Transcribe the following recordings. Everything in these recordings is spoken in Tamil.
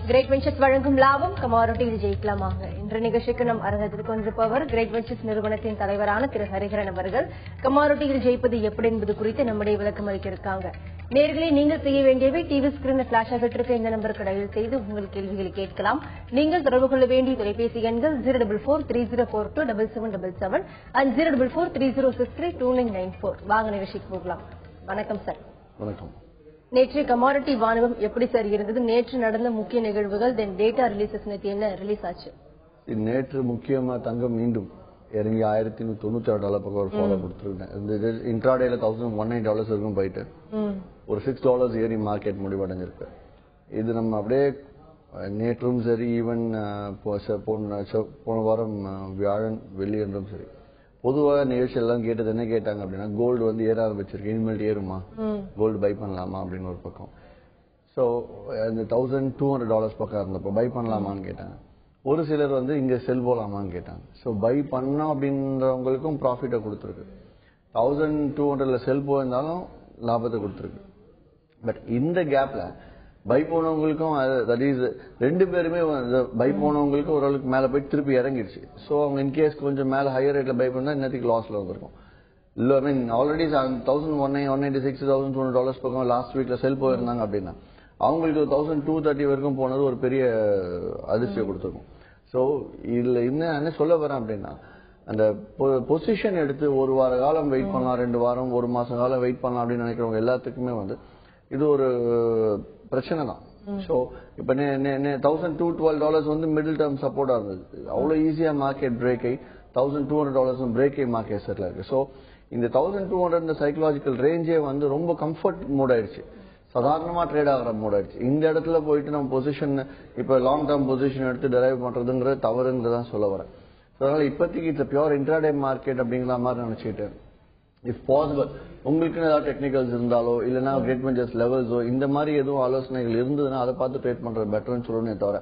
கிரேட் வெஞ்சர்ஸ் வழங்கும் லாபம் கமாடிட்டியில் ஜெயிக்கலாமாங்க என்ற நிகழ்ச்சிக்கு நம் அரங்கத்தில் கொண்டிருப்பவர் கிரேட் வெஞ்சர்ஸ் நிறுவனத்தின் தலைவரான திரு ஹரிஹரன் அவர்கள். கமாடிட்டியில் ஜெயிப்பது எப்படி என்பது குறித்து நம்முடைய விளக்கம் அளிக்க இருக்காங்க. நேர்களை நீங்கள் செய்ய வேண்டியவை டிவி ஸ்கிரீன் பிளாஷ் ஆகிட்டு இருக்க இந்த நம்பருக்கு டயல் செய்து உங்கள் கேள்விகளை கேட்கலாம். நீங்கள் தொடர்பு கொள்ள வேண்டிய தொலைபேசி எண்கள் 04430427777 and 04430632994. வாங்க நிகழ்ச்சிக்கு போகலாம். வணக்கம் சார். வணக்கம். நேற்று கமாடிட்டி வாணிபம் எப்படி சார் இருந்தது? நேற்று நடந்த முக்கிய நிகழ்வுகள், தென் டேட்டா ரிலீசஸ் நேற்று என்ன ரிலீஸ் ஆச்சு? நேற்று முக்கியமா தங்கம் மீண்டும் இறங்கி $1196 பக்கம் ஒரு ஃபாலோ கொடுத்துருக்கேன். இந்த இன்ட்ராடேல $1109 இருக்கும் போயிட்டு ஒரு $6 ஏறி மார்க்கெட் முடிவடைஞ்சிருக்கு. இது நம்ம அப்படியே நேற்றும் சரி, ஈவன் போன வாரம் வியாழன் வெள்ளி என்றும் சரி, பொதுவாக நிகழ்ச்சி எல்லாம் கேட்டது என்ன கேட்டாங்க அப்படின்னா, கோல்டு வந்து ஏற ஆரம்பிச்சிருக்கு, இனிமேல் ஏறுமா, கோல்டு பை பண்ணலாமா அப்படின்னு ஒரு பக்கம். ஸோ அந்த $1200 பக்கம் இருந்தப்போ பை பண்ணலாமான்னு கேட்டாங்க. ஒரு சிலர் வந்து இங்க செல் போலாமான்னு கேட்டாங்க. ஸோ பை பண்ணோம் அப்படின்றவங்களுக்கும் ப்ராஃபிட்டை கொடுத்துருக்கு. 1200 செல் போயிருந்தாலும் லாபத்தை கொடுத்துருக்கு. பட் இந்த கேப்ல பை போனவங்களுக்கும் தட் இஸ் ரெண்டு பேருமே பை போனவங்களுக்கு ஓரளவுக்கு மேல போய் திருப்பி இறங்கிடுச்சு. ஸோ அவங்க இன்கேஸ் கொஞ்சம் மேல ஹையர் ரேட்ல பை பண்ணா இன்னத்துக்கு லாஸ்ல வந்திருக்கும். இல்ல ஐ மீன் ஆல்ரெடி $1196, $1200 பக்கம் லாஸ்ட் வீக்ல செல் போயிருந்தாங்க அப்படின்னா அவங்களுக்கு 1230 வரைக்கும் போனது ஒரு பெரிய அதிர்ச்சியை கொடுத்துருக்கும். ஸோ இதுல என்ன சொல்ல வரேன் அப்படின்னா, அந்த பொசிஷன் எடுத்து ஒரு வார காலம் வெயிட் பண்ணலாம், 2 வாரம் 1 மாசம் காலம் வெயிட் பண்ணலாம் அப்படின்னு நினைக்கிறவங்க எல்லாத்துக்குமே வந்து இது ஒரு பிரச்சனை தான். ஸோ இப்ப $1212 வந்து மிடில் டேர்ம் சப்போர்ட்டா இருந்தது. அவ்வளவு ஈஸியா மார்க்கெட் பிரேக் ஆகி $1200 பிரேக் ஆகி மார்க்கெட் செட்டில் இருக்கு. ஸோ இந்த 1200 இந்த சைக்கலாஜிக்கல் ரேஞ்சே வந்து ரொம்ப கம்ஃபர்ட் மூட் ஆயிடுச்சு, சாதாரணமா ட்ரேட் ஆகிற மூட் ஆயிடுச்சு. இந்த இடத்துல போயிட்டு நம்ம பொசிஷன் இப்ப லாங் டேர்ம் பொசிஷன் எடுத்து டிரைவ் பண்றதுங்கிறது தவறுங்கிறதான் சொல்ல வரேன். அதனால இப்போதைக்கு இட்ஸ் பியூர் இன்ட்ராடே மார்க்கெட் அப்படிங்கிற மாதிரி நினைச்சிட்டு, இஃப் பாசிபிள் உங்களுக்கு ஏதாவது டெக்னிக்கல்ஸ் இருந்தாலோ இல்லைன்னா கிரேட் வெஞ்சர்ஸ் லெவல்ஸோ இந்த மாதிரி எதுவும் ஆலோசனைகள் இருந்ததுன்னா அதை பார்த்து ட்ரேட் பண்றது பெட்டர்னு சொல்லணுமே தவிர,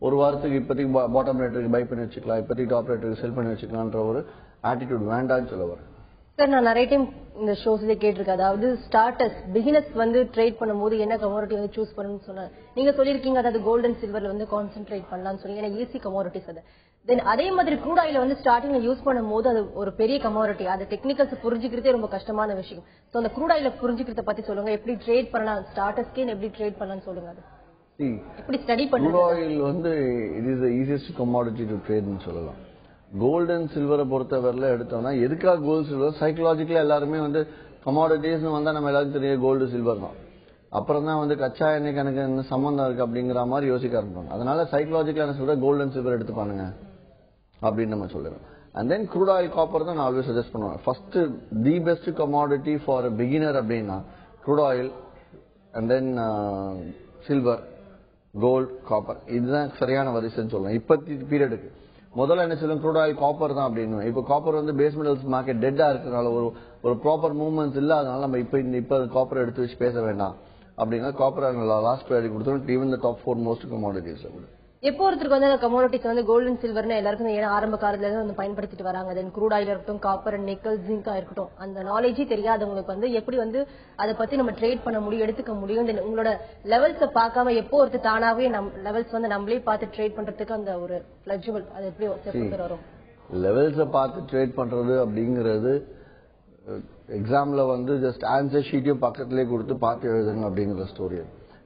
ஒரு வாரத்துக்கு இப்போதைக்கு பாட்டம் ரேட்டுக்கு பை பண்ணி வச்சுக்கலாம், இப்போதைக்கு டாப் ரேட்டுக்கு செல் பண்ணி வச்சுக்கலான்ற ஒரு ஆட்டிடியூட் வேண்டாம்னு சொல்ல வரேன். சார், நான் நிறைய டைம் இந்த ஷோஸ்ல கேட்டிருக்கேன், அதாவது ஸ்டார்டர்ஸ் பிகினர்ஸ் வந்து ட்ரேட் பண்ணும்போது என்ன கமோடிட்டி வந்து சூஸ் பண்ணணும்னு சொன்னாங்க. நீங்க சொல்லிருக்கீங்க அதாவது கோல்ட் அண்ட் சில்வர்ல வந்து கான்சென்ட்ரேட் பண்ணலாம்னு சொல்லி, ஏன்னா ஈஸி கமோடிட்டிஸ் அது. தென் அதே மாதிரி க்ரூட் ஆயில வந்து ஸ்டார்டிங்ல யூஸ் பண்ணும்போது அது ஒரு பெரிய கமோடிட்டி, அது டெக்னிக்கல்ஸ் புரிஞ்சுக்கிறதே ரொம்ப கஷ்டமான விஷயம். சோ அந்த க்ரூட் ஆயில புரிஞ்சுக்கிறத பத்தி சொல்லுங்க, எப்படி ட்ரேட் பண்ணலாம், ஸ்டார்டர்ஸ்க்கு எப்படி ட்ரேட் பண்ணலாம்னு சொல்லுங்க. அது எப்படி ஸ்டடி பண்ணுங்க. க்ரூட் ஆயில் வந்து it is the easiest commodity to ட்ரேட்னு சொல்லலாம். கோல்டு அண்ட் சில்வரை பொறுத்தவரையில எடுத்தோம்னா, எதுக்காக கோல்டு சில்வர் சைக்கலாஜிக்கலா எல்லாருமே வந்து கமாடிட்டிஸ் வந்தா நம்ம எல்லாருக்கும் தெரியும் கோல்டு சில்வர் தான். அப்புறம் தான் வந்து கச்சா எண்ணெய் கணக்கு என்ன சம்பந்தம் இருக்கு அப்படிங்கிற மாதிரி யோசிக்க ஆரம்பிப்பாங்க. அதனால சைக்கலாஜிக்கலா என்ன சொல்ற, கோல்டு அண்ட் சில்வர் எடுத்து பண்ணுங்க அப்படின்னு நம்ம சொல்லுவோம். And then crude oil copper தான் நான் ஆல்வேஸ் சஜஸ்ட் பண்ணுவேன். First the best commodity for beginner அப்படின்னா crude oil and then silver, gold, copper, இதுதான் சரியான வரிசைன்னு சொல்லலாம் இப்பத்தி பீரியடுக்கு. முதல்ல என்ன சொல்லுங்க, க்ரூட் ஆயில் காப்பர் தான் அப்படின்னு. இப்போ காப்பர் வந்து பேஸ் மெட்டல்ஸ் மார்க்கெட் டெட்டா இருக்கிறனால ஒரு ப்ராப்பர் மூவ்மெண்ட்ஸ் இல்லாதனால நம்ம இப்ப காப்பர் எடுத்து வச்சு பேச வேண்டாம் அப்படின்னா காப்பர் லாஸ்ட் ப்ரையாரிட்டி கொடுத்தோம். ஈவன் த டாப் 4 மோஸ்ட் கமாடிட்டிஸ்ல கூட எப்போ ஒருத்தருக்கு வந்து கமோடிட்டிஸ் வந்து கோல்டு அண்ட் சில்வர்னு எல்லாருக்கும் ஏன்னா ஆரம்ப காலத்துல இருந்து வந்து பயன்படுத்திட்டு வராங்க. தென் க்ரூட் ஆயில் இருக்கட்டும், காப்பர் அண்ட் நிக்கல், ஜிங்கா இருக்கட்டும், அந்த நாலேஜே தெரியாதவங்களுக்கு வந்து எப்படி வந்து அதை பத்தி நம்ம ட்ரேட் பண்ண முடியும், எடுத்துக்க முடியும். தென் உங்களோட லெவல்ஸை பார்க்காம எப்போ ஒருத்தர் தானாவே லெவல்ஸ் வந்து நம்மளே பார்த்து ட்ரேட் பண்றதுக்கு அந்த ஒரு ஃபிளெக்சிபிள் அது எப்படி வரும்? லெவல்ஸை பார்த்து ட்ரேட் பண்றது அப்படிங்கிறது எக்ஸாம்ல வந்து ஜஸ்ட் ஆன்சர் ஷீட்டையும் பக்கத்திலேயே கொடுத்து பார்த்து எழுதுங்க அப்படிங்கிற ஸ்டோரி.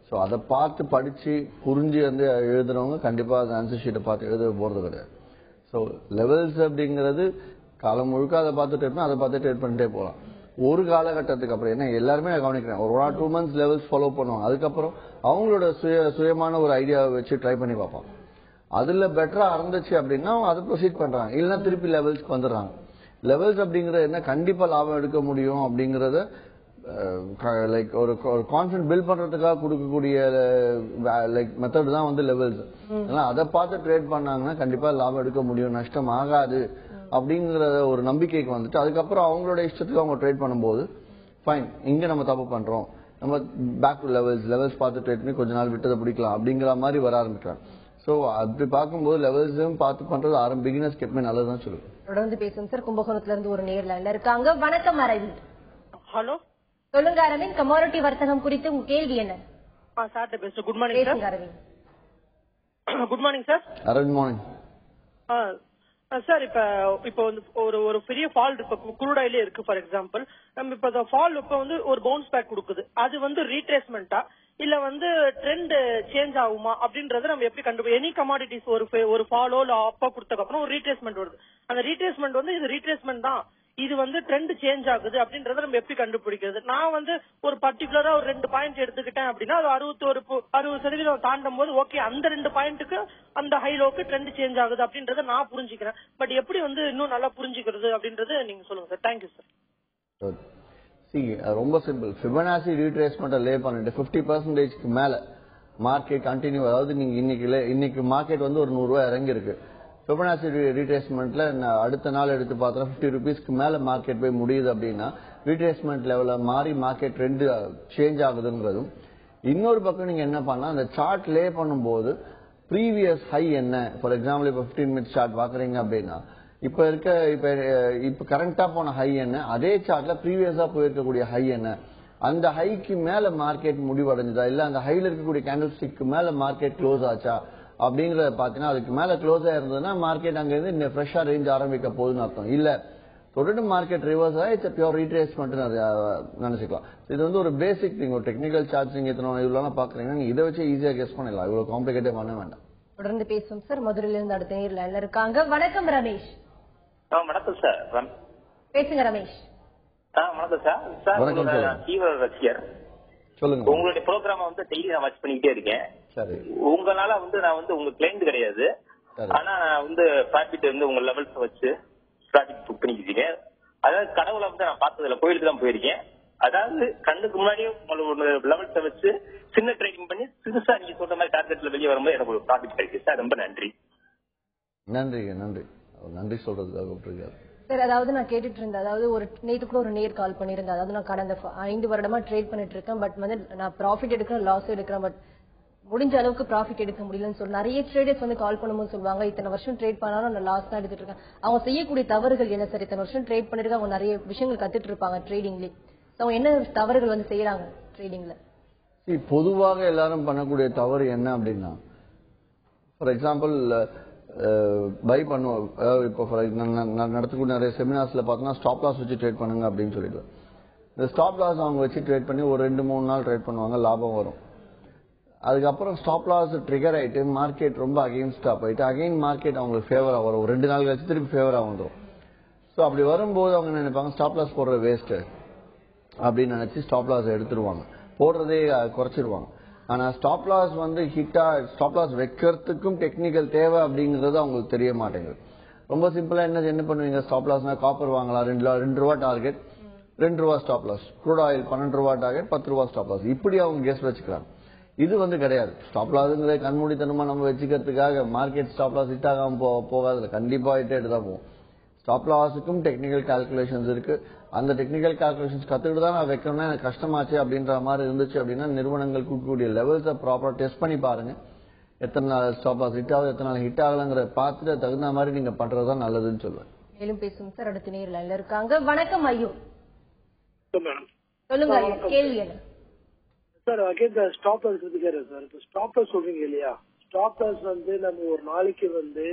ஸோ அதை பார்த்து படிச்சு புரிஞ்சு வந்து எழுதுறவங்க கண்டிப்பா அந்த ஆன்சர் ஷீட்டை பார்த்து எழுத போறது கிடையாது. ஸோ லெவல்ஸ் அப்படிங்கிறது காலம் முழுக்க அதை பார்த்து ட்ரேட் அதை பார்த்து ட்ரேட் பண்ணிட்டே போகலாம். ஒரு காலகட்டத்துக்கு அப்புறம் என்ன எல்லாருமே கவனிக்கிறேன், ஒரு 2 months லெவல்ஸ் ஃபாலோ பண்ணுவாங்க. அதுக்கப்புறம் அவங்களோட சுயமான ஒரு ஐடியாவை வச்சு ட்ரை பண்ணி பார்ப்பாங்க. அதுல பெட்டரா இருந்துச்சு அப்படின்னா அதை ப்ரொசீட் பண்றாங்க, இல்லைன்னா திருப்பி லெவல்ஸ்க்கு வந்துடுறாங்க. லெவல்ஸ் அப்படிங்கறது என்ன, கண்டிப்பா லாபம் எடுக்க முடியும் அப்படிங்கறத லைக் ஒரு கான்ஃபிடன்ஸ் பில்ட் பண்றதுக்காக கொடுக்கக்கூடிய லைக் மெத்தட் தான் வந்து லெவல்ஸ். அதை பார்த்து ட்ரேட் பண்ணாங்கன்னா கண்டிப்பா லாபம் எடுக்க முடியும், நஷ்டம் ஆகாது அப்படிங்கிற ஒரு நம்பிக்கைக்கு வந்துட்டு அதுக்கப்புறம் அவங்களோட இஷ்டத்துக்கு அவங்க ட்ரேட் பண்ணும்போது ஃபைன், இங்க நம்ம தப்பு பண்றோம், நம்ம பேக் டு லெவல்ஸ் பார்த்து ட்ரேட் பண்ணி கொஞ்ச நாள் விட்டதை பிடிக்கலாம் அப்படிங்கிற மாதிரி வர ஆரம்பிக்கிறாங்க. சோ அப்படி பார்க்கும்போது லெவல்ஸும் பார்த்து பண்றது பிகினர்ஸ்க்கு எப்பவுமே நல்லதுதான் சொல்லுவேன். தொடர்ந்து பேசும் சார். கும்பகோணத்துல இருந்து ஒரு நேர்ல இருக்காங்க. வணக்கம் அரவிந்த். ஹலோ, சொல்லுங்க அரவிந்த், கமாடிட்டி வர்த்தகம் குறித்து உங்க கேள்வி என்ன? சார் பேசுறேன். Good morning sir. Aravind good morning sir. Good morning sir. இப்ப வந்து ஒரு பெரிய ஃபால் இப்ப குரூட் ஆயிலே இருக்கு. ஃபார் எக்ஸாம்பிள் நம்ம இப்ப ஃபால் இப்ப வந்து ஒரு பவுன்ஸ் பேக் கொடுக்குது. அது வந்து ரீட்ரேஸ்மெண்டா இல்ல வந்து ட்ரெண்ட் சேஞ்ச் ஆகுமா அப்படின்றத நம்ம எப்படி கண்டுபிடி? எனி கமாடிட்டிஸ் ஒரு ஃபாலோ இல்ல அப்பா கொடுத்ததுக்கு அப்புறம் ஒரு ரீட்ரேஸ்மெண்ட் வருது. அந்த ரீட்ரேஸ்மெண்ட் வந்து இது ரீட்ரேஸ்மெண்ட் தான், இது வந்து ட்ரெண்ட் சேஞ்ச் ஆகுது அப்படின்றத நம்ம எப்படி கண்டுபிடிக்கிறது? நான் வந்து ஒரு பர்டிகுலரா ஒரு 2 பாயிண்ட் எடுத்துக்கிட்டேன் அப்படின்னா அது 60% தாண்டும் போது ஓகே அந்த 2 பாயிண்ட்டுக்கு அந்த ஹைலோக்கு ட்ரெண்ட் சேஞ்ச் ஆகுது அப்படின்றத நான் புரிஞ்சுக்கிறேன். பட் எப்படி வந்து இன்னும் நல்லா புரிஞ்சுக்கிறது அப்படின்றது நீங்க சொல்லுங்க சார். Thank you sir. ரொம்ப சிம்பிள். ஃபிபனாசி ரீட்ரேஸ்மெண்ட் லே பண்ணிட்டு 50% மேல மார்க்கெட் கண்டினியூ, அதாவது நீங்க இன்னைக்கு மார்க்கெட் வந்து ஒரு 100 ரூபாய் இறங்கி இருக்கு. ஃபிபனாசி ரீட்ரேஸ்மெண்ட்ல அடுத்த நாள் எடுத்து பார்த்தா 50 ரூபீஸ்க்கு மேல மார்க்கெட் போய் முடியுது அப்படின்னா ரீட்ரேஸ்மெண்ட் லெவல்ல மாறி மார்க்கெட் ட்ரெண்ட் சேஞ்ச் ஆகுதுங்கிறதும். இன்னொரு பக்கம் நீங்க என்ன பண்ணலாம், அந்த சார்ட் லே பண்ணும்போது ப்ரீவியஸ் ஹை என்ன, ஃபார் எக்ஸாம்பிள் இப்ப 15 மினிட்ஸ் சார்ட் பாக்குறீங்க அப்படின்னா இப்ப கரண்டா போன ஹை என்ன, அதே சார்ட்ல ப்ரீவியஸா போயிருக்கக்கூடிய ஹை என்ன, அந்த ஹைக்கு மேல மார்க்கெட் முடிவடைஞ்சதா இல்ல அந்த ஹைல இருக்கக்கூடிய கேண்டில் ஸ்டிக்கு மேல மார்க்கெட் க்ளோஸ் ஆச்சா அப்படிங்கறத பாத்தீங்கன்னா அதுக்கு மேல க்ளோஸ் ஆயிருந்ததுன்னா மார்க்கெட் அங்க இருந்து ஃப்ரெஷ்ஷா ரேஞ்ச் ஆரம்பிக்க போகுதுன்னு அர்த்தம். இல்ல தொடர்ந்து மார்க்கெட் ரிவர்ஸ் ஆகி இட்ஸ் பியூர் ரீட்ரேஸ்மெண்ட் நினைச்சுக்கலாம். இது வந்து ஒரு பேசிக் திங். ஒரு டெக்னிக்கல் சார்ட் நீங்க இவ்வளவு பாக்குறீங்கன்னா இதை வச்சு ஈஸியா கெஸ் பண்ணலாம். இவ்வளவு காம்ப்ளிகேட்டே பண்ண வேண்டாம். தொடர்ந்து பேசுவோம் சார். மதுரையில இருந்து அடுத்த நேர்ல இருக்காங்க. வணக்கம் ரமேஷ். வணக்கம் சார். பேசுங்க ரமேஷ். வணக்கம் சார். சார் தீவிர ரசிகர். சொல்லுங்க. உங்களுடைய ப்ரோக்ராம வந்து டெய்லி நான் வாட்ச் பண்ணிக்கிட்டே இருக்கேன். உங்களால வந்து நான் வந்து உங்க கிளைண்ட் கிடையாது, ஆனா நான் வந்து ப்ராஃபிட் வந்து உங்க லெவல்ஸ் வச்சு ப்ராஃபிட் புக் பண்ணிக்கிட்டேன். அதாவது கடவுளை வந்து நான் பார்த்ததுல கோயிலுக்கு தான் போயிருக்கேன். அதாவது கண்ணுக்கு முன்னாடியே உங்களோட லெவல்ஸை வச்சு சின்ன ட்ரேடிங் பண்ணி சிறுசா நீங்க சொல்ற மாதிரி டார்கெட்ல வெளியே வரும்போது எனக்கு ஒரு ப்ராஃபிட் கிடைக்கும் சார். ரொம்ப நன்றி. நன்றி சொல்றதுக்காக சார். அதாவது நான் கேட்டுட்டு இருந்தேன், அதாவது ஒரு நேற்று கூட ஒரு நேர் கால் பண்ணிருந்தேன். அதாவது நான் கடந்த 5 வருடமா ட்ரேட் பண்ணிட்டு இருக்கேன். பட் வந்து நான் ப்ராஃபிட் எடுக்கிறேன், லாஸ் எடுக்கிறேன். பட் முடிஞ்ச அளவுக்கு ப்ராஃபிட் எடுக்க முடியலன்னு சொல்லி நிறைய ட்ரேடர்ஸ் வந்து கால் பண்ணும்போது சொல்லுவாங்க, இத்தனை வருஷம் ட்ரேட் பண்ணாலும் நான் லாஸ் தான் எடுத்துட்டு இருக்கேன். அவங்க செய்யக்கூடிய தவறுகள் என்ன சார்? இத்தனை வருஷம் ட்ரேட் பண்ணிட்டு அவங்க நிறைய விஷயங்கள் கத்துட்டு இருப்பாங்க ட்ரேடிங்லயே. அவங்க என்ன தவறுகள் வந்து செய்யறாங்க ட்ரேடிங்ல? பொதுவாக எல்லாரும் பண்ணக்கூடிய தவறு என்ன அப்படின்னா, ஃபார் எக்ஸாம்பிள் பை பண்ணுவோம். இப்போ நடத்தக்கூடிய நிறைய செமினார்ஸ்ல பார்த்தோம்னா ஸ்டாப் லாஸ் வச்சு ட்ரேட் பண்ணுங்க அப்படின்னு சொல்லிடுவோம். இந்த ஸ்டாப் லாஸ் அவங்க வச்சு ட்ரேட் பண்ணி ஒரு 2-3 நாள் ட்ரேட் பண்ணுவாங்க, லாபம் வரும். அதுக்கப்புறம் ஸ்டாப் லாஸ் ட்ரிகர் ஆயிட்டு மார்க்கெட் ரொம்ப அகெயின்ஸ்டா போயிட்டு அகைன் மார்க்கெட் அவங்களுக்கு ஃபேவரா வரும். 2 நாள் கழிச்சு திருப்பி ஃபேவரா வந்துடும். ஸோ அப்படி வரும்போது அவங்க நினைப்பாங்க ஸ்டாப் லாஸ் போடுற வேஸ்ட் அப்படின்னு நினைச்சு ஸ்டாப் லாஸ் எடுத்துருவாங்க, போடுறதே குறைச்சிருவாங்க. ஆனா ஸ்டாப் லாஸ் வந்து ஸ்டாப் லாஸ் வைக்கிறதுக்கும் டெக்னிக்கல் தேவை அப்படிங்கறது அவங்களுக்கு தெரிய மாட்டேங்குது. ரொம்ப சிம்பிளா என்ன பண்ணுவீங்க, ஸ்டாப் லாஸ்னா காப்பர் வாங்கலாம், 2 ரூபா டார்கெட், 2 ரூபா ஸ்டாப் லாஸ். க்ரூட் ஆயில் 12 ரூபா டார்கெட், 10 ரூபா ஸ்டாப் லாஸ். இப்படி அவங்க கெஸ் வச்சுக்கிறாங்க. இது வந்து கிடையாது. ஸ்டாப் லாஸ்ங்கிறத கண்மூடித்தனமா நம்ம வச்சுக்கிறதுக்காக மார்க்கெட் ஸ்டாப் லாஸ் ஹிட் ஆகாம போகாதுல, கண்டிப்பா ஹிட் ஆயிட்டு தான் போகும். ஸ்டாப் லாஸுக்கும் டெக்னிக்கல் கால்குலேஷன்ஸ் இருக்கு. அந்த டெக்னிக்கல் கால்குலேஷன்ஸ் கத்துக்கிட்டு தான் நான் வைக்கணும்னா எனக்கு கஷ்டமாச்சு அப்படின்ற மாதிரி இருந்துச்சு அப்படின்னா நிறுவனங்கள் கூடிய லெவல்ஸை ப்ராப்பரா டெஸ்ட் பண்ணி பாருங்க. எத்தனை நாள் ஸ்டாப் லாஸ் ஹிட் ஆகுது, எத்தனை நாள் ஹிட் ஆகலங்கிற பார்த்துட்டு தகுந்த மாதிரி நீங்க பண்றதுதான் நல்லதுன்னு சொல்லுவேன். மேலும் பேசும் சார். அடுத்த நேரில் இருக்காங்க. வணக்கம் ஐயோ. சொல்லுங்க ஐயோ, கேள்வி என்ன சார்? அகைன் ஸ்டாப் லாஸ் கேட்கிறேன் சார். இப்போ ஸ்டாப் லாஸ் சொல்றீங்க இல்லையா, ஸ்டாப் லாஸ் வந்து நம்ம ஒரு நாளைக்கு வந்து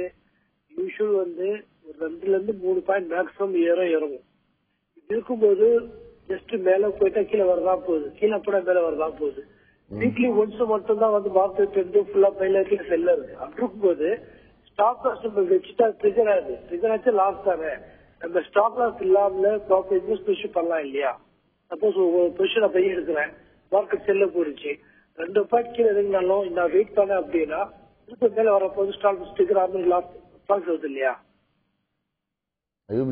யூஷுவல் வந்து ஒரு 2-3 பாயிண்ட் மேக்ஸிமம் இறங்கும். இது இருக்கும்போது ஜஸ்ட் மேல போயிட்டா கீழே வரதான் போகுது, கீழே போனா மேல வரதான் போகுது. வீக்லி ஒன்ஸ் மட்டும் தான் வந்து மார்க்கெட் வந்து ஃபுல்லா மேல செல்ல இருக்கு. அப்படி இருக்கும்போது ஸ்டாப் லாஸ் நம்ம வச்சுட்டா ட்ரிகர் ஆகுது, ட்ரிகர் ஆச்சு லாஸ் தானே. நம்ம ஸ்டாப் லாஸ் இல்லாமல ப்ராப்பர் இன்வெஸ்ட் பண்ணலாம் இல்லையா? சப்போஸ் ஒரு பொசிஷனை பையன் எடுக்கிறேன், மார்க்கெட் செல்ல போயிடுச்சு, 2 பாயிண்ட் கீழே இறங்கினாலும் நான் வெயிட் பண்ணேன் அப்படின்னா திருப்பி மேல வரப்போது ஸ்டாப் ட்ரிகர் ஆகும், லாஸ் வருது இல்லையா?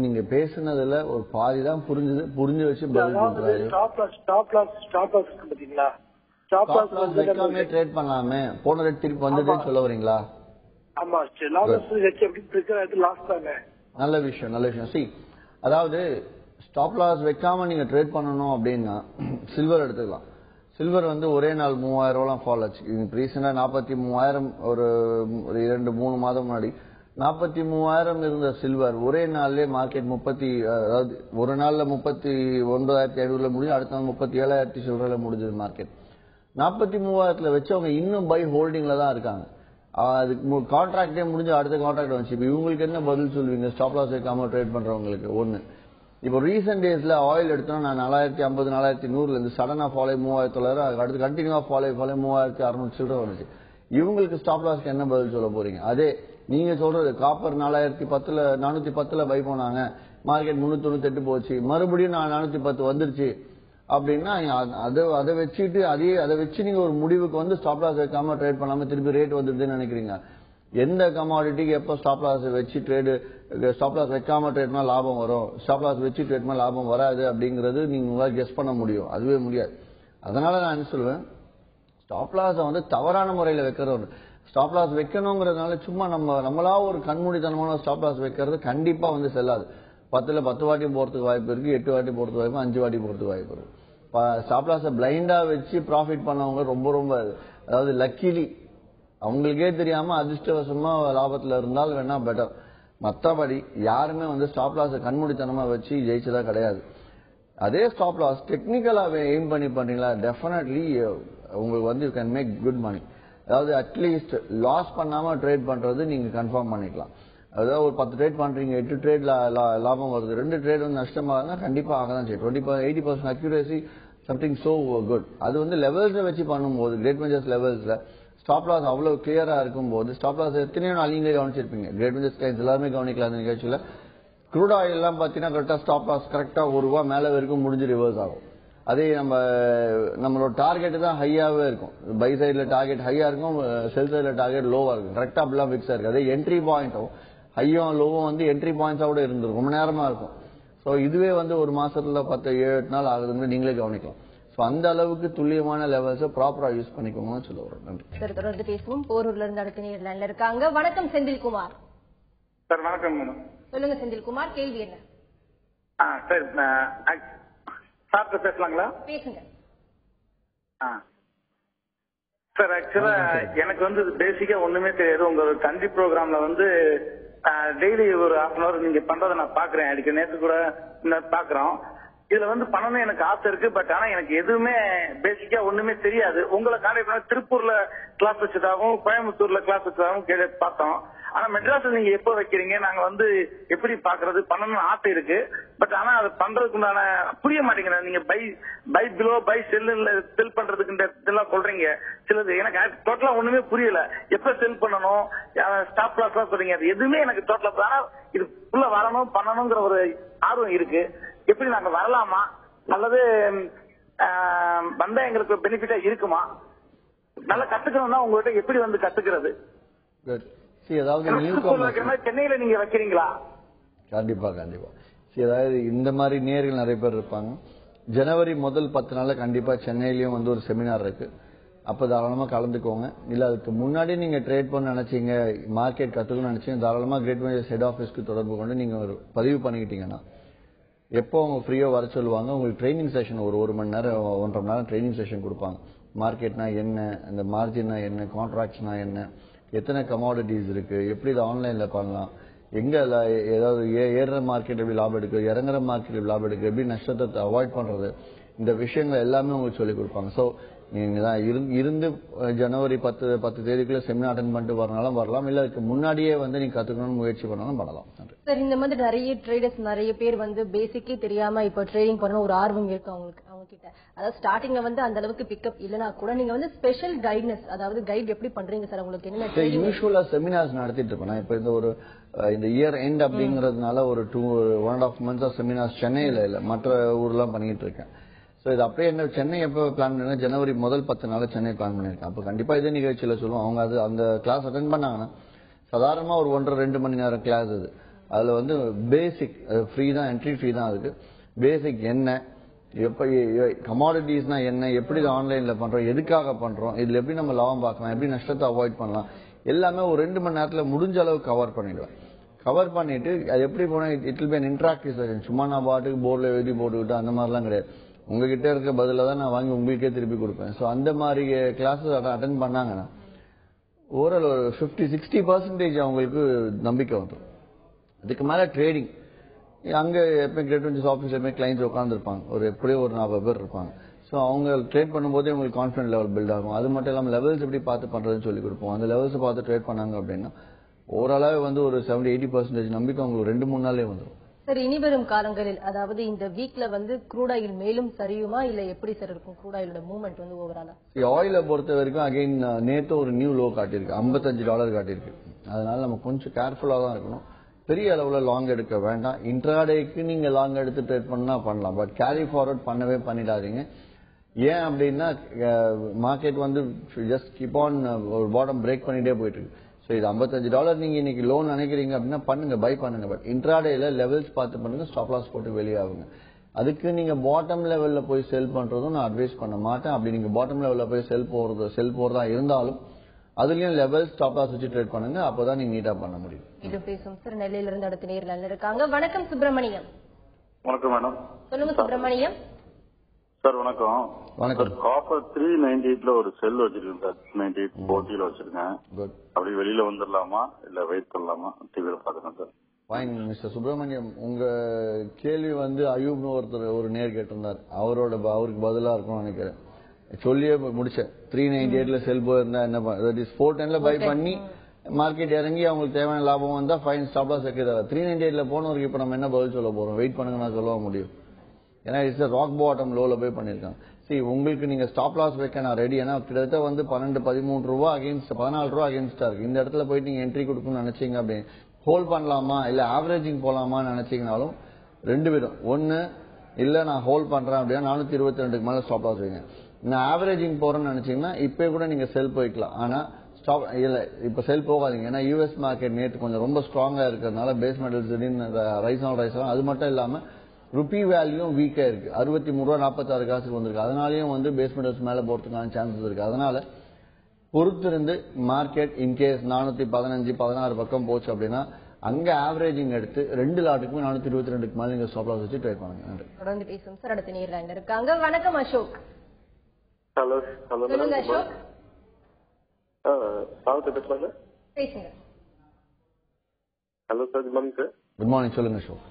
நீங்க பேசுனதுல ஒரு பாதி தான் புரிஞ்சு வச்சு ட்ரேட் பண்ணலாமே, போன ரேட் திருப்பி வந்துட்டேன்னு சொல்ல வரீங்களா? நல்ல விஷயம். சி, அதாவது ஸ்டாப் லாஸ் வைக்காம நீங்க ட்ரேட் பண்ணணும் அப்படின்னா சில்வர் எடுத்துக்கலாம். சில்வர் வந்து ஒரே நாள் 3000 ரூபாய் ஃபால் ஆச்சு. ரீசெண்டா 43,000 ஒரு 2-3 மாதம் முன்னாடி 43,000 இருந்த சில்வர் ஒரே நாள்லயே மார்க்கெட் அதாவது ஒரு நாள்ல 39,500 முடிஞ்சு, அடுத்த நாள் 37,000 சில்லறையில முடிஞ்சது மார்க்கெட். 43,000 வச்சவங்க இன்னும் பை ஹோல்டிங்ல தான் இருக்காங்க. அதுக்கு கான்ட்ராக்டே முடிஞ்சு அடுத்த கான்ட்ராக்ட் வந்துச்சு. இப்போ இவங்களுக்கு என்ன பதில் சொல்லுவீங்க ஸ்டாப் லாஸ் வைக்காம ட்ரேட் பண்றவங்களுக்கு? ஒண்ணு, இப்போ ரீசெண்ட் டேஸ்ல ஆயில் எடுத்தோம்னா நான் 4050 4100 இருந்து சடனா ஃபாலோ 3900, அடுத்து கண்டினியூவா ஃபாலோ 3600 சில்லற வந்துச்சு. இவங்களுக்கு ஸ்டாப் லாஸ்க்கு என்ன பதில் சொல்ல போறீங்க? அதே நீங்க சொல்றது காப்பர் 410 பை போனாங்க, மார்க்கெட் 398 போச்சு, மறுபடியும் 410 வந்துருச்சு அப்படின்னா அதை வச்சுட்டு அதை வச்சு நீங்க ஒரு முடிவுக்கு வந்து ஸ்டாப் லாஸ் வைக்காம ட்ரேட் பண்ணாம திருப்பி ரேட் வந்துருதுன்னு நினைக்கிறீங்க? எந்த கமாடிட்டிக்கு எப்போ ஸ்டாப் லாஸ் வச்சு ஸ்டாப் லாஸ் வைக்காம ட்ரேட்னா லாபம் வரும், ஸ்டாப் லாஸ் வச்சு ட்ரேட்னா லாபம் வராது அப்படிங்கறது நீங்க உங்களால கெஸ் பண்ண முடியும்? அதுவே முடியாது. அதனால நான் என்ன சொல்லுவேன், ஸ்டாப் லாஸ் வந்து தவறான முறையில வைக்கிறது. ஸ்டாப் லாஸ் வைக்கணுங்கிறதுனால சும்மா நம்மளா ஒரு கண்மூடித்தனமான ஸ்டாப் லாஸ் வைக்கிறது கண்டிப்பா வந்து செல்லாது. 10 வாட்டி போறதுக்கு வாய்ப்பு இருக்கு, 8 வாட்டி போறதுக்கு வாய்ப்பு, 5 வாட்டி போறதுக்கு வாய்ப்பு இருக்கு. ஸ்டாப் லாஸை பிளைண்டா வச்சு ப்ராஃபிட் பண்ணவங்க ரொம்ப அதாவது லக்கிலி அவங்களுக்கே தெரியாம அதிர்ஷ்டவசமா லாபத்துல இருந்தால் வேணா பெட்டர். மற்றபடி யாருமே வந்து ஸ்டாப் லாஸை கண்மூடித்தனமா வச்சு ஜெயிச்சதா கிடையாது. அதே ஸ்டாப் லாஸ் டெக்னிக்கலா எய்ம் பண்ணி பண்றீங்களா, டெஃபினெட்லி உங்களுக்கு வந்து you can make good money. அதாவது அட்லீஸ்ட் லாஸ் பண்ணாம ட்ரேட் பண்றது நீங்க கன்ஃபார்ம் பண்ணிக்கலாம். அதாவது ஒரு 10 ட்ரேட் பண்றீங்க, 8 ட்ரேட் லாபம் வருது, 2 ட்ரேட் வந்து நஷ்டமா இருந்தா கண்டிப்பா ஆகதான் செய்யும். 80% அக்யூரேசி சம்திங் சோ குட். அது வந்து லெவல்ஸ் வச்சு பண்ணும்போது கிரேட் மேஜர்ஸ் லெவல்ஸ்ல ஸ்டாப் லாஸ் அவ்வளவு கிளியரா இருக்கும் போது ஸ்டாப் லாஸ் எத்தனையோ நாள் நீங்களே கவனிச்சிருப்பீங்க. கிரேட் மேஜர்ஸ் கிளைண்ட்ஸ் எல்லாருமே கவனிக்கலாம் அந்த நிகழ்ச்சியில. க்ரூட் ஆயில் எல்லாம் பாத்தீங்கன்னா கரெக்டா ஸ்டாப் லாஸ் கரெக்டா ₹1 மேல வரைக்கும் முடிஞ்சு ரிவர்ஸ் ஆகும். அதே நம்மளோட டார்கெட் தான் ஹையாவே இருக்கும். பை சைட்ல டார்கெட் ஹையா இருக்கும், செல் சைட்ல டார்கெட் லோவா இருக்கும். கரெக்டா அப்படிலாம் பிக்ஸ் இருக்கு. அதே என்ட்ரி பாயிண்ட்டும் ஹையும் லோவும் வந்து என்ட்ரி பாயிண்ட்ஸோட இருந்திருக்கும், ரொம்ப நேரமா இருக்கும். ஸோ இதுவே வந்து ஒரு மாசத்துல 10-7 நாள் ஆகுதுன்னு நீங்களே கவனிக்கலாம். ஸோ அந்த அளவுக்கு துல்லியமான லெவல்ஸை ப்ராப்பரா யூஸ் பண்ணிக்கோங்கன்னு சொல்ல வரோம். நன்றி சார். தொடர்ந்து பேசுவோம். போரூர்ல இருந்து அடுத்த நேர்ல இருக்காங்க. வணக்கம் செந்தில்குமார் சார். வணக்கம். சொல்லுங்க செந்தில்குமார், கேள்வி என்ன? சார் சார் பேசலாங்களா? பேசுங்க சார். ஆக்சுவலா எனக்கு வந்து பேசிக்கா ஒண்ணுமே தெரியாது. உங்க தந்தி ப்ரோக்ராம்ல வந்து டெய்லி ஒரு ½ hour நீங்க பண்றதை நான் பாக்குறேன். அடிக்க நேற்று கூட பாக்குறோம். இதுல வந்து பண்ணணும் எனக்கு ஆசை இருக்கு. பட் ஆனா எனக்கு எதுவுமே பேசிக்கா ஒண்ணுமே தெரியாது. உங்களை கான்டாக்ட் பண்ண திருப்பூர்ல கிளாஸ் வச்சதாகவும் கோயம்புத்தூர்ல கிளாஸ் வச்சதாகவும் பார்த்தோம். ஆனா மெட்ராஸ்ல நீங்க எப்ப வைக்கிறீங்க, நாங்க வந்து எப்படி பாக்குறது, பண்ணணும்னு ஆசை இருக்கு. பட் ஆனா அது பண்றதுக்கு உண்டான புரிய மாட்டேங்கிறேன். நீங்க பை பிலோ பை செல் பண்றதுக்கு இதெல்லாம் சொல்றீங்க. சிலது எனக்கு டோட்டலா ஒண்ணுமே புரியல. எப்ப செல் பண்ணணும், ஸ்டாப் லாஸ் எல்லாம் சொல்றீங்க, அது எதுவுமே எனக்கு டோட்டலா. ஆனா இது உள்ள வரணும் பண்ணணுங்கிற ஒரு ஆர்வம் இருக்கு. எப்படி நாங்க வரலாமா அல்லது வந்தா எங்களுக்கு பெனிஃபிட்டா இருக்குமா? நல்லா கத்துக்கணும்னா உங்ககிட்ட எப்படி வந்து கத்துக்கிறது? சென்னையில நீங்க வைக்கிறீங்களா? கண்டிப்பா. அதாவது இந்த மாதிரி நேர்கள் நிறைய பேர் இருப்பாங்க. ஜனவரி முதல் 10 நாள்ல கண்டிப்பா சென்னையிலயும் வந்து ஒரு செமினார் இருக்கு. அப்ப தாராளமா கலந்துக்கோங்க. இல்ல அதுக்கு முன்னாடி நீங்க ட்ரேட் பண்ண நினைச்சீங்க, மார்க்கெட் கத்துக்கணும்னு நினைச்சீங்க, தாராளமா கிரேட் மேஜர்ஸ் ஹெட் ஆபீஸ்க்கு தொடர்பு கொண்டு நீங்க ஒரு பதிவு பண்ணிக்கிட்டீங்கன்னா எப்போ அவங்க ஃப்ரீயா வர சொல்லுவாங்க. உங்களுக்கு ட்ரைனிங் செஷன் ஒரு மணி நேரம் 1.5 மணி நேரம் ட்ரைனிங் செஷன் கொடுப்பாங்க. மார்க்கெட்னா என்ன, அந்த மார்ஜின்னா என்ன, கான்ட்ராக்ட்ஸ்னா என்ன, எத்தனை கமாடிட்டிஸ் இருக்கு, எப்படி இதை ஆன்லைன்ல பண்ணலாம், எங்க ஏதாவது ஏறுற மார்க்கெட் எப்படி லாபம் எடுக்கு, இறங்குற மார்க்கெட் எப்படி லாபம் எடுக்கு, எப்படி நஷ்டத்தை அவாய்ட் பண்றது, இந்த விஷயங்கள் எல்லாமே உங்களுக்கு சொல்லிக் கொடுப்பாங்க. ஸோ நீங்க தான் இருந்து ஜனவரி 10 தேதிக்குள்ள செமினார் அட்டெண்ட் பண்ணிட்டு வரனாலும் வரலாம். இல்ல அதுக்கு முன்னாடியே வந்து நீங்க கத்துக்கணும்னு முயற்சி பண்ணாலும் பண்ணலாம். சார், இந்த மாதிரி நிறைய ட்ரேடர்ஸ் நிறைய பேர் வந்து பேசிக்கே தெரியாம இப்ப ட்ரேடிங் பண்ண ஒரு ஆர்வம் இருக்கு அவங்களுக்கு, அவங்க கிட்ட. அதாவது ஸ்டார்டிங்ல வந்து அந்த அளவுக்கு பிக்கப் இல்லனா கூட நீங்க வந்து ஸ்பெஷல் கைட்னஸ், அதாவது கைட் எப்படி பண்றீங்க சார்? உங்களுக்கு என்ன யூசுவலா செமினார்ஸ் நடத்திட்டு இருப்பேன். இப்ப இந்த இயர் எண்ட் அப்படிங்கறதுனால ஒரு 1.5 months செமினார்ஸ் சென்னையில இல்ல மற்ற ஊர்லாம் பண்ணிட்டு இருக்கேன். ஸோ இது அப்படியே என்ன சென்னை எப்போ பிளான் பண்ணி ஜனவரி முதல் 10 நாள் சென்னை பிளான் பண்ணியிருக்கேன். அப்போ கண்டிப்பா இதே நிகழ்ச்சியில சொல்லுவோம். அவங்க அந்த கிளாஸ் அட்டென்ட் பண்ணாங்கன்னா சாதாரணமா ஒரு 1.5-2 மணி நேரம் கிளாஸ் அது. அதுல வந்து பேசிக் ஃப்ரீ தான், என்ட்ரி ஃப்ரீ தான். அதுக்கு பேசிக் என்ன, எப்ப கமாடிட்டிஸ்னா என்ன, எப்படி இதை ஆன்லைன்ல பண்றோம், எதுக்காக பண்றோம், இதுல எப்படி நம்ம லாபம் பார்க்கலாம், எப்படி நஷ்டத்தை அவாய்ட் பண்ணலாம், எல்லாமே ஒரு 2 மணி நேரத்துல முடிஞ்ச அளவு கவர் பண்ணிடுவேன். கவர் பண்ணிட்டு அது எப்படி போனா it will be an interactive session. சும்மா நான் பாட்டுக்கு போர்டில் எழுதி போட்டுக்கிட்டு அந்த மாதிரிலாம் கிடையாது. உங்ககிட்ட இருக்க பதில தான் நான் வாங்கி உங்களுக்கே திருப்பி கொடுப்பேன். ஸோ அந்த மாதிரி கிளாஸஸ் அட்டென்ட் பண்ணாங்கன்னா ஓவரால் ஒரு 50-60% அவங்களுக்கு நம்பிக்கை வந்துடும். அதுக்கு மேல ட்ரேடிங் அங்க எப்பவுமே கிரேட் மேஜர்ஸ் ஆஃபீஸ் எப்பவுமே கிளைண்ட்ஸ் உட்காந்துருப்பாங்க. எப்படியோ ஒரு 40 பேர் இருப்பாங்க. ஸோ அவங்க ட்ரேட் பண்ணும்போதே உங்களுக்கு கான்ஃபிடன்ட் லெவல் பில்ட் ஆகும். அது மட்டும் இல்லாமல் லெவல்ஸ் எப்படி பார்த்து பண்றதுன்னு சொல்லி கொடுப்போம். அந்த லெவல்ஸ் பார்த்து ட்ரேட் பண்ணாங்க அப்படின்னா ஓரளவு வந்து ஒரு 70-80% நம்பிக்கை உங்களுக்கு 2-3 நாளே வந்துடும். சார் இனி வரும் காலங்களில் அதாவது இந்த வீக்ல வந்து க்ரூட் ஆயில் மேலும் சரியுமா இல்ல எப்படி சார் இருக்கும் க்ரூட் ஆயிலோட மூவ்மெண்ட் வந்து ஓவராலா? ஆயிலை பொறுத்த வரைக்கும் அகைன் நேத்து ஒரு நியூ லோ காட்டியிருக்கு, $55 காட்டியிருக்கு. அதனால நம்ம கொஞ்சம் கேர்ஃபுல்லா தான் இருக்கணும். பெரிய அளவுல லாங் எடுக்க வேண்டாம். இன்ட்ராடேக்கு நீங்க லாங் எடுத்து ட்ரேட் பண்ணா பண்ணலாம், பட் கேரி ஃபார்வர்ட் பண்ணவே பண்ணிடாதீங்க. ஏன் அப்படின்னா மார்க்கெட் வந்து ஜஸ்ட் கீப் ஆன் ஒரு பாட்டம் பிரேக் பண்ணிட்டே போயிட்டு இருக்கு. ஸோ இது $55 நீங்க இன்னைக்கு லோன் நினைக்கிறீங்க அப்படின்னா பண்ணுங்க, பை பண்ணுங்க. பட் இன்ட்ராடேல லெவல்ஸ் பார்த்து பண்ணுங்க, ஸ்டாப் லாஸ் போட்டு வெளியாகுங்க. அதுக்கு நீங்க பாட்டம் லெவல்ல போய் செல் பண்றதும் நான் அட்வைஸ் பண்ண மாட்டேன். அப்படி நீங்க பாட்டம் லெவல்ல போய் செல் போறதா இருந்தாலும் அதுலயும் லெவல் ஸ்டாப் லாஸ் வச்சு ட்ரேட் பண்ணுங்க, அப்பதான் நீங்க நீட்டா பண்ண முடியும். இது பேசும் சார் நெல்லையில இருந்து அடுத்த நேரில் இருக்காங்க. வணக்கம் சுப்பிரமணியம். வணக்கம் மேடம். சொல்லுங்க சுப்பிரமணியம். சார் வணக்கம். வணக்கம். காப்பர் 398 ஒரு செல் வச்சிருக்கேன் சார். 398 வச்சிருக்கேன். அப்படி வெளியில வந்துடலாமா இல்ல வெயிட் பண்ணலாமா டிவியில பாக்குறேன் சார். ஃபைன் மிஸ்டர் சுப்பிரமணியம், உங்க கேள்வி வந்து அயூப்னு ஒருத்தர் ஒரு நேர் கேட்டிருந்தார். அவருக்கு பதிலா இருக்கும்னு நினைக்கிறேன். சொல்லியே முடிச்சேன். 398 செல் போயிருந்தா என்ன 410 பை பண்ணி மார்க்கெட் இறங்கி அவங்களுக்கு தேவையான லாபம் வந்தா ஃபைன் ஸ்டாப் லாஸ் வைக்கிறாங்க. 398 போனவருக்கு இப்ப நம்ம என்ன பதில் சொல்ல போறோம்? வெயிட் பண்ணுங்க நான் சொல்ல முடியும். ஏன்னா இட்ஸ் ராக் பாட்டம் லோல போய் பண்ணிருக்காங்க. சரி, உங்களுக்கு நீங்க ஸ்டாப் லாஸ் வைக்க நான் ரெடி. ஏன்னா கிட்டத்தட்ட வந்து 12-13 ரூபா அகேன்ஸ்ட் 14 ரூபா அகேன்ஸ்டா இருக்கு. இந்த இடத்துல போயிட்டு நீங்க என்ட்ரி கொடுக்கணும்னு நினைச்சீங்க அப்படின்னு ஹோல்ட் பண்ணலாமா இல்ல ஆவரேஜிங் போலாமான்னு நினைச்சீங்கனாலும் ரெண்டு விதம். ஒன்னு இல்ல நான் ஹோல்ட் பண்றேன் அப்படின்னா 422க்கு மேல ஸ்டாப் லாஸ் வைங்க. நான் ஆவரேஜிங் போறேன்னு நினைச்சீங்கன்னா இப்ப கூட நீங்க செல் போய்க்கலாம். ஆனா ஸ்டாப் இல்ல இப்ப செல் போகாதீங்க. ஏன்னா யூஎஸ் மார்க்கெட் நேற்று கொஞ்சம் ரொம்ப ஸ்ட்ராங்கா இருக்கிறதுனால பேஸ் மெட்டல்ஸ் ரைஸ் ஆகும். அது மட்டும் இல்லாம ருபி வேல்யூ வீக்கா இருக்கு. 63.46 காசுக்கு வந்திருக்கு. அதனாலயும் வந்து பேஸ் மெட்டல்ஸ் மேல போறதுக்கான சான்சஸ் இருக்கு. அதனால பொறுத்திருந்து மார்க்கெட் இன்கேஸ் 415-16 பக்கம் போச்சு அப்படின்னா அங்க ஆவரேஜிங் எடுத்து 2 லாட்டுக்குமே 422க்கு மேல நீங்க ஸ்டாப் லாஸ் வச்சு ட்ரேட் பண்ணுங்க. தொடர்ந்து பேசும் சார் அடுத்த நேரில் இருக்காங்க. வணக்கம் அசோக். ஹலோ சொல்லுங்க அசோக். பேசுறாங்க பேசுங்க. Hello sir, good morning sir. Good morning, சொல்லுங்க அசோக்.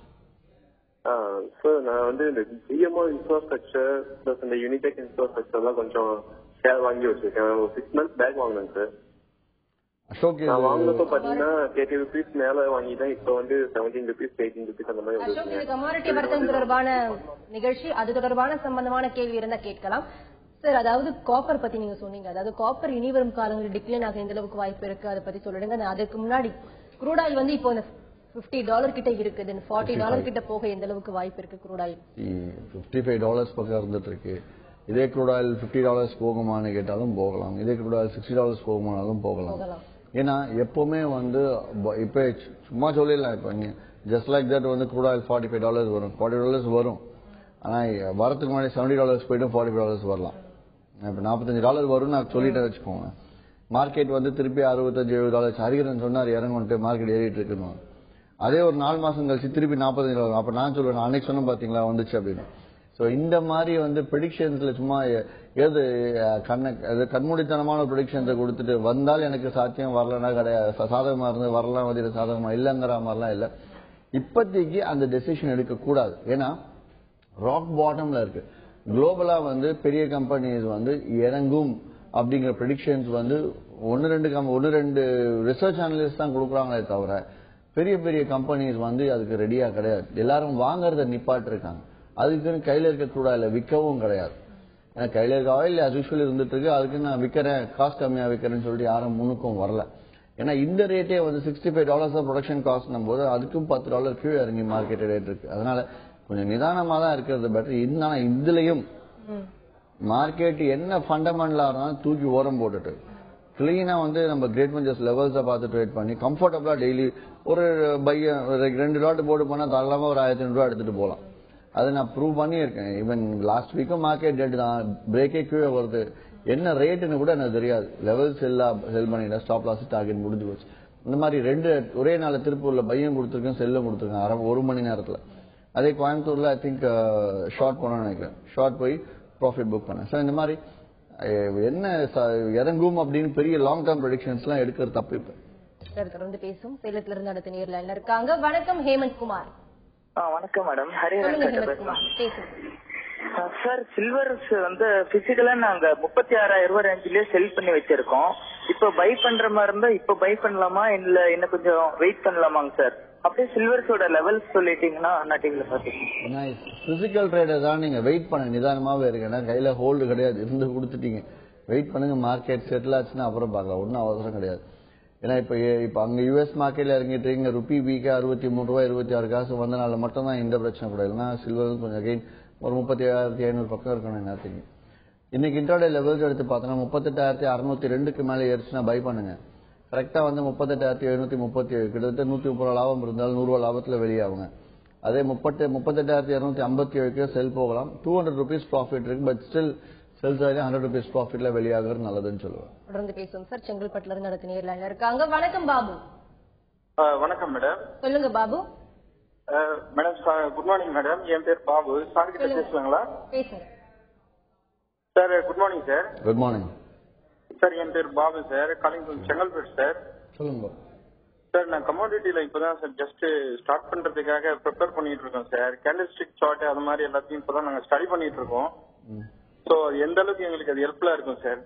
சார் நான் வந்து இந்த ஜிஎம்ஓ இன்ஃப்ராஸ்ட்ரக்சர் பிளஸ் இந்த யூனிடெக் இன்ஃப்ராஸ்ட்ரக்சர்லாம் கொஞ்சம் ஷேர் வாங்கி வச்சிருக்கேன். ஒரு 6 months பேக் வாங்கினேன் சார். அசோக், நான் வாங்கினப்ப பாத்தீங்கன்னா 30 rupees மேல வாங்கிட்டேன். இப்போ வந்து 17 rupees 18 rupees அந்த மாதிரி அசோக், இது கமாடிட்டி வர்த்தகம் தொடர்பான நிகழ்ச்சி. அது தொடர்பான சம்பந்தமான கேள்வி இருந்தா கேட்கலாம் சார். அதாவது காப்பர் பத்தி நீங்க சொன்னீங்க. அதாவது காப்பர் இனி வரும் காலங்களில் டிக்ளைன் ஆக எந்த அளவுக்கு வாய்ப்பு இருக்கு அதை பத்தி சொல்லிடுங்க. அதுக்கு முன்னாடி க்ரூட் ஆயில் வந்து இப்போ $50 கிட்ட இருக்குது, $40 கிட்ட போக எந்த அளவுக்கு வாய்ப்பு இருக்கு? க்ரூட் ஆயில் $55 பக்கம் இருந்துட்டு இருக்கு. இதே க்ரூட் ஆயில் $50 போகுமான்னு கேட்டாலும் போகலாம். இதே க்ரூட் ஆயில் $60 போகுமானாலும் போகலாம். ஏன்னா எப்பவுமே வந்து இப்ப சும்மா சொல்லிடலாம். இப்ப ஜஸ்ட் லைக் தட் வந்து க்ரூட் ஆயில் $45 வரும், $40 வரும். ஆனா வரதுக்கு முன்னாடி $70 போயிட்டு $45 வரலாம். இப்ப $45 வரும்னு நான் சொல்லிட்டேன் வச்சுக்கோங்க. மார்க்கெட் வந்து திருப்பி $65-70 ஹரிகரன் சொன்னார் இறங்கிட்டு மார்க்கெட் ஏறிட்டு இருக்குன்னு. அதே ஒரு 4 மாசம் கழிச்சு திருப்பி $45. அப்ப நான் சொல்லுவேன் அன்னைக்கு சொன்ன பாத்தீங்களா வந்துச்சு அப்படின்னு. சோ இந்த மாதிரி வந்து ப்ரெடிக்ஷன்ஸ்ல சும்மா ஏது கண்மூடித்தனமான ப்ரெடிக்ஷன்ஸை கொடுத்துட்டு வந்தால் எனக்கு சாத்தியம் வரலன்னா கிடையாது, சாதகமா இருந்து வரலாம் வந்து சாதகமா இல்லங்கிற மாதிரிலாம் இல்ல. இப்போதைக்கு அந்த டெசிஷன் எடுக்க கூடாது. ஏன்னா ராக் பாட்டம்ல இருக்கு. குளோபலா வந்து பெரிய கம்பெனிஸ் வந்து இறங்கும் அப்படிங்கிற ப்ரெடிக்ஷன்ஸ் வந்து 1-2 ரிசர்ச் அனலிஸ்ட் தான் கொடுக்குறாங்களே தவிர பெரிய பெரிய கம்பெனிஸ் வந்து அதுக்கு ரெடியா கிடையாது. எல்லாரும் வாங்கறத நிப்பாட்டு இருக்காங்க. அதுக்குன்னு கையில இருக்க க்ரூட் ஆயில விற்கவும் கிடையாது. ஏன்னா கையில இருக்க ஆயில் as usual இருந்துட்டு இருக்கு. அதுக்கு நான் விற்கிறேன், காஸ்ட் கம்மியா விற்கிறேன்னு சொல்லிட்டு யாரும் முன்னுக்கும் வரல. ஏன்னா இந்த ரேட்டே வந்து $65 ப்ரொடக்ஷன் காஸ்ட் போது அதுக்கும் $10 கீழே இறங்கி மார்க்கெட் ரேட் இருக்கு. அதனால கொஞ்சம் நிதானமா தான் இருக்கிறது பெட்டர். இருந்தாலும் இதுலயும் மார்க்கெட் என்ன ஃபண்டமெண்டலா இருந்தாலும் தூக்கி ஓரம் போட்டுட்டு கிளீனா வந்து நம்ம கிரேட் மஞ்சஸ் லெவல்ஸை பார்த்து ட்ரேட் பண்ணி கம்ஃபர்டபுளா டெய்லி ஒரு 2 லாட் போட்டு போனா தாராளமா ஒரு $1500 எடுத்துட்டு போகலாம். அதை நான் ப்ரூவ் பண்ணியிருக்கேன். ஈவன் லாஸ்ட் வீக்கும் மார்க்கெட் ரேட் தான் பிரேக்கே கீழே வருது. என்ன ரேட்டுன்னு கூட எனக்கு தெரியாது. லெவல்ஸ் எல்லாம் செல் பண்ணிட்டேன், ஸ்டாப் லாஸ் டார்கெட் முடிஞ்சு போச்சு. இந்த மாதிரி 2 ஒரே நாள் திருப்பூர்ல பையும் கொடுத்துருக்கேன், செல்லும் கொடுத்துருக்கேன் 1 மணி நேரத்துல. அதே கோயம்புத்தூர்ல ஐ திங்க் ஷார்ட் போனோம்னு நினைக்கிறேன். ஷார்ட் போய் ப்ராஃபிட் புக் பண்ணேன். ஸோ இந்த மாதிரி என்ன இறங்கும் அப்படின்னு பெரிய லாங் டேர்ம் ப்ரெடிக்ஷன்ஸ் எல்லாம் எடுக்கிறது தப்பு. இப்ப தொடர்ந்து பேசும் சேலத்துல இருந்து அடுத்த நேர்ல இருக்காங்க. வணக்கம் ஹேமந்த் குமார். வணக்கம் மேடம். ஹரிஹரன் சார் சில்வர்ஸ் வந்து பிசிக்கலா நாங்க 36,000 ரூபாய் ரேஞ்சிலேயே செல் பண்ணி வச்சிருக்கோம். இப்ப பை பண்ற மாதிரி இருந்தா இப்ப பை பண்ணலாமா இல்ல இன்னும் கொஞ்சம் வெயிட் பண்ணலாமாங்க சார்? அப்படியே சில்வர்ஸோட லெவல்ஸ் சொல்லிட்டீங்கன்னா நாட்டிங்ல பாத்துக்கோங்க. பிசிக்கல் ட்ரேடர் தான் நீங்க வெயிட் பண்ண நிதானமாவே இருக்கு. ஏன்னா கையில ஹோல்டு கிடையாது, இருந்து கொடுத்துட்டீங்க. வெயிட் பண்ணுங்க, மார்க்கெட் செட்டில் ஆச்சுன்னா அப்புறம் பார்க்கலாம், ஒன்றும் அவசரம் கிடையாது. ஏன்னா இப்ப அங்க யூஎஸ் மார்க்கெட்ல இறங்கிட்டு இருக்கீங்க, ருபி வீக்கா 63 ரூபாய் 26 காசு வந்தனால மட்டும் தான் இந்த பிரச்சனை கூட. இல்லைன்னா சில்வர் கொஞ்சம் அகைன் ஒரு 37,500 பக்கம் இருக்கணும் நேரத்துக்கு. இன்னைக்கு இன்ட்ராடே லெவல்ஸ் எடுத்து பார்த்தோன்னா 38,602க்கு மேலே ஏறிச்சுன்னா பை பண்ணுங்க. கரெக்டா வந்து 38,737 கிட்டத்தட்ட 130 ரூபா லாபம் இருந்தாலும் 100 ரூபா லாபத்துல வெளியாகுங்க. அதே 38,257க்கு செல் போகலாம். 200 rupees ப்ராஃபிட் இருக்கு. பட் ஸ்டில் செல்ஸ் 100 rupees ப்ராஃபிட்ல வெளியாகிறது நல்லதுன்னு சொல்லுவேன். தொடர்ந்து பேசுவோம் சார். செங்கல்பட்டுல இருந்து அடுத்த நேர்ல இருக்காங்க. வணக்கம் பாபு. வணக்கம் மேடம். சொல்லுங்க Babu. Madam good morning madam. என் பேர் பாபு. சார் கிட்ட பேசுவாங்களா? பேசுங்க sir. Good morning sir. Good morning sir. என் பேர் Babu sir. Calling from Chengalpattu sir. சொல்லுங்க சார். நான் கமோடிட்டியில இப்பதான் சார் ஜஸ்ட் ஸ்டார்ட் பண்றதுக்காக ப்ரிப்பேர் பண்ணிட்டு இருக்கோம் சார். கேண்டில் ஸ்டிக் சார்ட் அது மாதிரி எல்லாத்தையும் இப்பதான் நாங்க ஸ்டடி பண்ணிட்டு இருக்கோம். சோ எந்த அளவுக்கு எங்களுக்கு அது ஹெல்ப்ஃபுல்லா இருக்கும் சார்?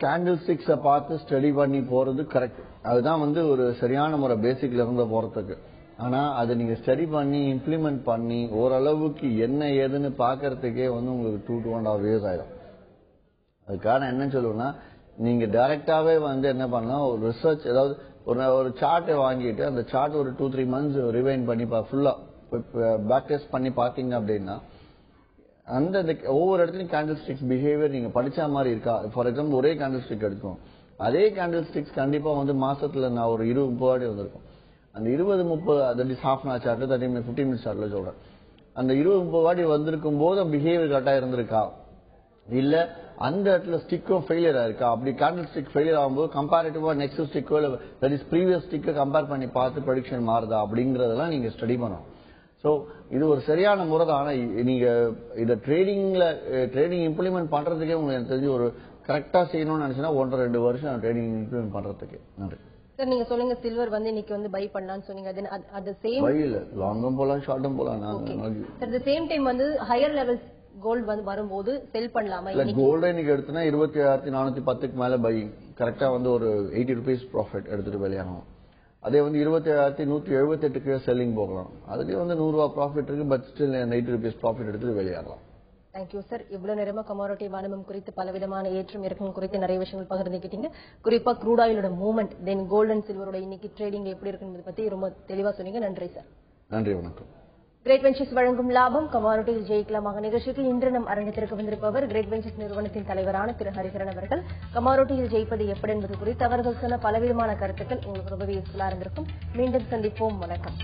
கேண்டில் ஸ்டிக்ஸை பார்த்து ஸ்டடி பண்ணி போறது கரெக்ட். அதுதான் வந்து ஒரு சரியான முறை பேசிக்ல இருந்து போறதுக்கு. ஆனா அதை நீங்க ஸ்டடி பண்ணி இம்ப்ளிமெண்ட் பண்ணி ஓரளவுக்கு என்ன ஏதுன்னு பாக்குறதுக்கே வந்து உங்களுக்கு 2.5 years ஆயிடும். அதுக்கான என்ன சொல்லுவேன்னா, நீங்க டைரக்டாவே வந்து என்ன பண்ணலாம், ஒரு ரிசர்ச் ஏதாவது ஒரு சார்ட்டை வாங்கிட்டு அந்த சார்ட் ஒரு 2-3 months ரிவைண்ட் பண்ணி ஃபுல்லா பேக் டெஸ்ட் பண்ணி பாத்தீங்க அப்படின்னா அந்த ஒவ்வொரு இடத்துலயும் கேண்டில் ஸ்டிக்ஸ் பிஹேவியர் நீங்க படிச்ச மாதிரி இருக்கா. ஃபார் எக்ஸாம்பிள் ஒரே கேண்டில் ஸ்டிக் எடுக்கும், அதே கேண்டில் ஸ்டிக்ஸ் கண்டிப்பா வந்து மாசத்துல நான் ஒரு 20-30 வாட்டி வந்திருக்கும். அந்த 20-30 that is half an hour சார்ட்ல 15 minutes சார்ட்ல சொல்றேன். அந்த 20-30 வாட்டி வந்திருக்கும் போது பிஹேவியர் கரெக்டா இருந்திருக்கா, இல்ல அந்த இடத்துல ஸ்டிக்கும் ஃபெயிலியர் ஆயிருக்கா. அப்படி கேண்டில் ஸ்டிக் ஃபெயிலியர் ஆகும்போது கம்பேரிட்டிவா நெக்ஸ்ட் ஸ்டிக்கோ இல்ல தட் இஸ் ப்ரீவியஸ் ஸ்டிக்கை கம்பேர் பண்ணி பார்த்து ப்ரெடிக்ஷன் மாறுதா அப்படிங்கறதெல்லாம் நீங்க ஸ்டடி பண்ணணும். சோ இது ஒரு சரியான முறை தான். ஆனா நீங்க இதை ட்ரேடிங் இம்ப்ளிமெண்ட் பண்றதுக்கே உங்களுக்கு தெரிஞ்சு ஒரு கரெக்டா செய்யணும்னு நினைச்சுன்னா 1-2 வருஷம் ட்ரேடிங் இம்ப்ளிமெண்ட் பண்றதுக்கு. நன்றி சார். நீங்க சொல்லுங்க சில்வர் வந்து இன்னைக்கு வந்து பை பண்ணலாம்னு சொன்னீங்க. அது சேம் பை இல்ல, லாங்கும் போலாம் ஷார்ட்டும் போலாம். சார் தி சேம் டைம் வந்து ஹையர் லெவல்ஸ் கோல்ட் வந்து வரும்போது செல் பண்ணலாமா? இல்ல கோல்ட் இன்னைக்கு எடுத்தனா 27,410க்கு மேல பை கரெக்டா வந்து ஒரு 80 rupees ப்ராஃபிட் எடுத்துட்டு வெளியாகும். அதே வந்து 27,178க்கு செல்லிங் போகலாம். அதுலயும் வந்து 100 ரூபாய் ப்ராஃபிட் இருக்கு. பட் ஸ்டில் 80 rupees ப்ராஃபிட் எடுத்துட்டு வெளியாகலாம். Thank you sir. இவ்வளவு நேரமா கமோடிட்டி வாணிபம் குறித்து பலவிதமான ஏற்றம் இறக்கம் குறித்து நிறைய விஷயங்கள் பகிர்ந்துக்கிட்டீங்க. குறிப்பா க்ரூட் ஆயிலோட மூவ்மெண்ட், தென் கோல்ட் அண்ட் சில்வரோட இன்னைக்கு ட்ரேடிங் எப்படி இருக்குன்னு பத்தி ரொம்ப தெளிவா சொன்னீங்க. நன்றி சார். நன்றி, வணக்கம். கிரேட் வெஞ்சர்ஸ் வழங்கும் லாபம் கமோடிட்டியில் ஜெயிக்கலாமாக நிகழ்ச்சிக்கு இன்று நம் அரங்கத்திற்கு வந்திருப்பவர் கிரேட் வெஞ்சர்ஸ் நிறுவனத்தின் தலைவரான திரு ஹரிஹரன் அவர்கள். கமோடிட்டியில் ஜெயிப்பது எப்படி என்பது குறித்து அவர்கள் சொன்ன பலவிதமான கருத்துக்கள் உங்களுக்கு ரொம்பவே யூஸ்ஃபுல்லா இருந்திருக்கும். மீண்டும் சந்திப்போம். வணக்கம்.